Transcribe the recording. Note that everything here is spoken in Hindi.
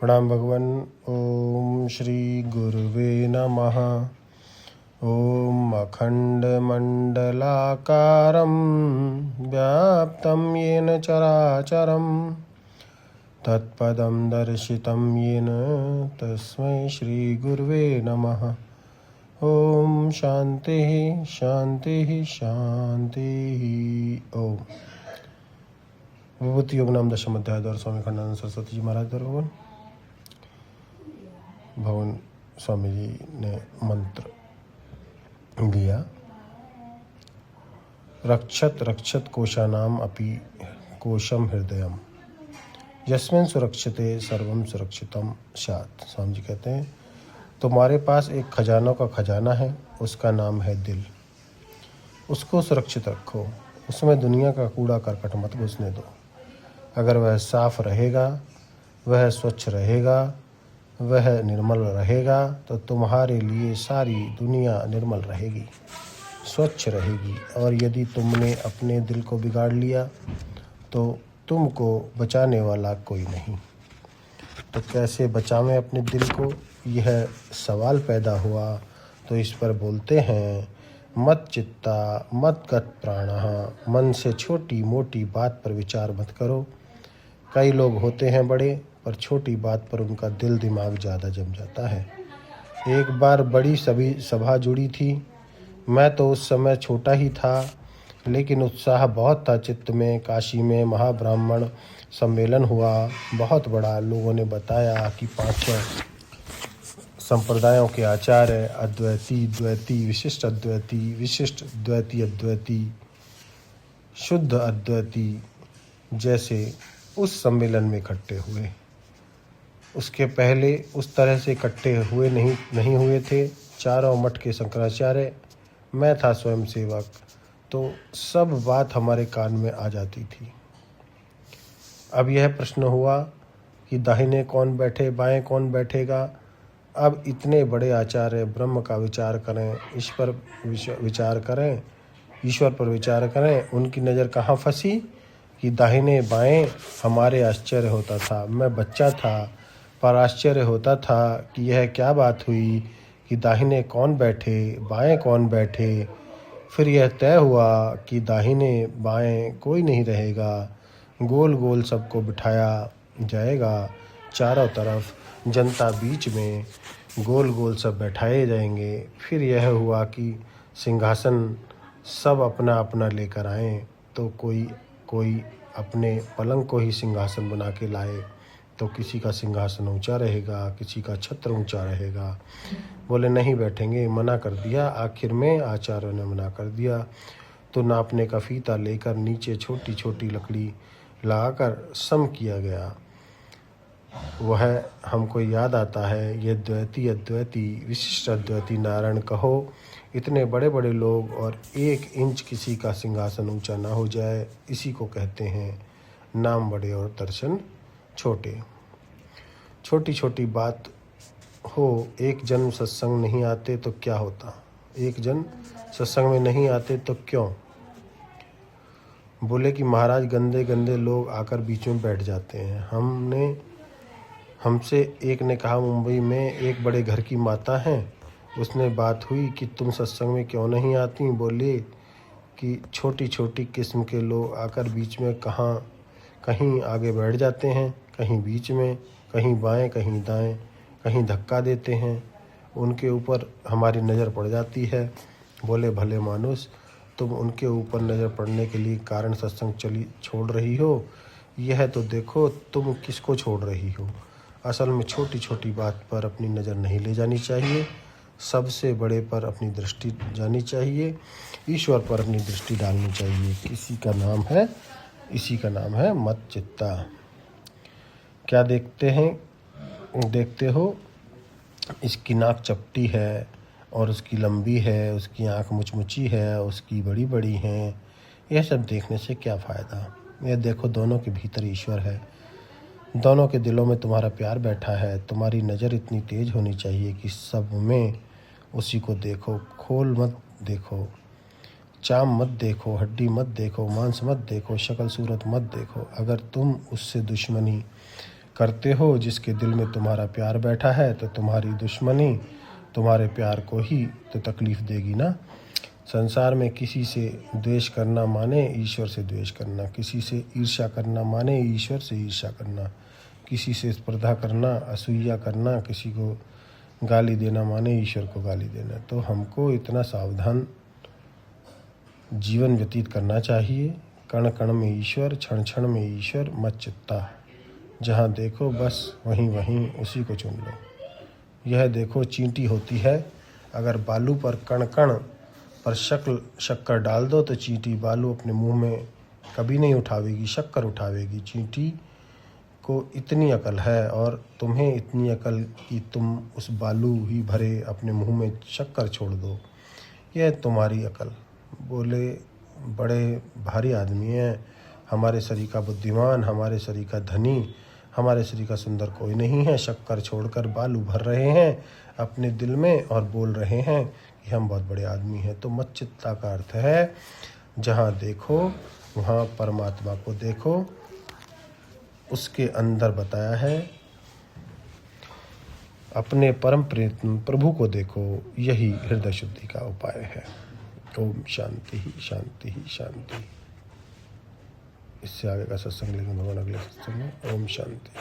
प्रणाम भगवान। ओम श्री गुरुवे नमः। ओम अखंडमंडलाकारं व्याप्तं येन चराचरं तत्पदं दर्शितं येन तस्मै श्री गुरुवे नमः। ओम शांति शांति शांति। ओम विभूति योग नाम दशम अध्याय द्वारा स्वामी खंडानंद सरस्वती जी महाराज द्वारा भगवान स्वामी जी ने मंत्र दिया। रक्षत रक्षत कोशानाम अपि कोशम हृदयम यस्मिन् सुरक्षिते सर्वम सुरक्षितम स्यात्। स्वामी जी कहते हैं तुम्हारे पास एक खजानों का खजाना है, उसका नाम है दिल। उसको सुरक्षित रखो, उसमें दुनिया का कूड़ा करकट मत घुसने दो। अगर वह साफ रहेगा, वह स्वच्छ रहेगा, वह निर्मल रहेगा तो तुम्हारे लिए सारी दुनिया निर्मल रहेगी, स्वच्छ रहेगी। और यदि तुमने अपने दिल को बिगाड़ लिया तो तुमको बचाने वाला कोई नहीं। तो कैसे बचावें अपने दिल को, यह सवाल पैदा हुआ। तो इस पर बोलते हैं मत चित्ता मत गत प्राणः। मन से छोटी मोटी बात पर विचार मत करो। कई लोग होते हैं बड़े, पर छोटी बात पर उनका दिल दिमाग ज़्यादा जम जाता है। एक बार बड़ी सभा जुड़ी थी। मैं तो उस समय छोटा ही था, लेकिन उत्साह बहुत था चित्त में। काशी में महाब्राह्मण सम्मेलन हुआ, बहुत बड़ा। लोगों ने बताया कि 5 संप्रदायों के आचार्य अद्वैती, द्वैती, विशिष्ट अद्वैती, विशिष्ट द्वैती, अद्वैती, शुद्ध अद्वैती जैसे उस सम्मेलन में इकट्ठे हुए। उसके पहले उस तरह से इकट्ठे हुए नहीं हुए थे। चारों मठ के शंकराचार्य, मैं था स्वयं सेवक, तो सब बात हमारे कान में आ जाती थी। अब यह प्रश्न हुआ कि दाहिने कौन बैठे, बाएं कौन बैठेगा। अब इतने बड़े आचार्य ब्रह्म का विचार करें, इस पर विचार करें, ईश्वर पर विचार करें, उनकी नज़र कहाँ फंसी कि दाहिने बाएं। हमारे आश्चर्य होता था। मैं बच्चा था, पर आश्चर्य होता था कि यह क्या बात हुई कि दाहिने कौन बैठे, बाएं कौन बैठे। फिर यह तय हुआ कि दाहिने बाएं कोई नहीं रहेगा, गोल गोल सबको बिठाया जाएगा। चारों तरफ जनता बीच में, गोल गोल सब बैठाए जाएंगे। फिर यह हुआ कि सिंहासन सब अपना अपना लेकर आएँ। तो कोई अपने पलंग को ही सिंहासन बना के लाए। तो किसी का सिंहासन ऊंचा रहेगा, किसी का छत्र ऊंचा रहेगा। बोले नहीं बैठेंगे, मना कर दिया। आखिर में आचार्यों ने मना कर दिया। तो नापने का फीता लेकर नीचे छोटी छोटी लकड़ी लगाकर सम किया गया। वह हमको याद आता है, ये द्वैती, अद्वैती, विशिष्ट अद्वैती नारायण कहो। इतने बड़े बड़े लोग और 1 इंच किसी का सिंहासन ऊंचा ना हो जाए, इसी को कहते हैं नाम बड़े और दर्शन छोटे। छोटी छोटी बात हो। एक जन्म सत्संग नहीं आते तो क्या होता, एक जन सत्संग में नहीं आते तो क्यों। बोले कि महाराज गंदे गंदे लोग आकर बीच में बैठ जाते हैं। हमसे एक ने कहा, मुंबई में एक बड़े घर की माता हैं, उसने बात हुई कि तुम सत्संग में क्यों नहीं आती। बोले कि छोटी छोटी किस्म के लोग आकर बीच में कहीं आगे बैठ जाते हैं, कहीं बीच में, कहीं बाएं, कहीं दाएं, कहीं धक्का देते हैं। उनके ऊपर हमारी नज़र पड़ जाती है। बोले भले मानुस, तुम उनके ऊपर नज़र पड़ने के लिए कारण सत्संग छोड़ रही हो। यह तो देखो तुम किसको छोड़ रही हो। असल में छोटी छोटी बात पर अपनी नज़र नहीं ले जानी चाहिए। सबसे बड़े पर अपनी दृष्टि जानी चाहिए, ईश्वर पर अपनी दृष्टि डालनी चाहिए। इसी का नाम है मत चित्ता। क्या देखते हो, इसकी नाक चपटी है और उसकी लंबी है, उसकी आँख मुचमुची है, उसकी बड़ी बड़ी हैं। यह सब देखने से क्या फ़ायदा। यह देखो दोनों के भीतर ईश्वर है, दोनों के दिलों में तुम्हारा प्यार बैठा है। तुम्हारी नज़र इतनी तेज होनी चाहिए कि सब में उसी को देखो। खोल मत देखो, चाम मत देखो, हड्डी मत देखो, मांस मत देखो, शक्ल सूरत मत देखो। अगर तुम उससे दुश्मनी करते हो, जिसके दिल में तुम्हारा प्यार बैठा है, तो तुम्हारी दुश्मनी तुम्हारे प्यार को ही तो तकलीफ़ देगी ना। संसार में किसी से द्वेष करना माने ईश्वर से द्वेष करना, किसी से ईर्ष्या करना माने ईश्वर से ईर्ष्या करना, किसी से स्पर्धा करना, असूया करना, किसी को गाली देना माने ईश्वर को गाली देना। तो हमको इतना सावधान जीवन व्यतीत करना चाहिए। कण कण में ईश्वर, क्षण क्षण में ईश्वर, मत चित्ता। जहाँ देखो बस वहीं वहीं उसी को चुन लो। यह देखो चींटी होती है, अगर बालू पर कण कण पर शक्कर डाल दो तो चींटी बालू अपने मुंह में कभी नहीं उठावेगी, शक्कर उठावेगी। चींटी को इतनी अकल है और तुम्हें इतनी अकल कि तुम उस बालू ही भरे अपने मुंह में शक्कर छोड़ दो। यह तुम्हारी अकल। बोले बड़े भारी आदमी हैं, हमारे शरीर का बुद्धिमान, हमारे शरीर का धनी, हमारे शरीर का सुंदर कोई नहीं है। शक्कर छोड़कर बालू भर रहे हैं अपने दिल में और बोल रहे हैं कि हम बहुत बड़े आदमी हैं। तो मच्चित्ता का अर्थ है जहाँ देखो वहाँ परमात्मा को देखो, उसके अंदर बताया है अपने परम प्रेम प्रभु को देखो। यही हृदय शुद्धि का उपाय है। ओम शांति ही शांति ही शांति। इससे आगे का सत्संग लेंगे भगवान अगले सत्संग में। ओम शांति।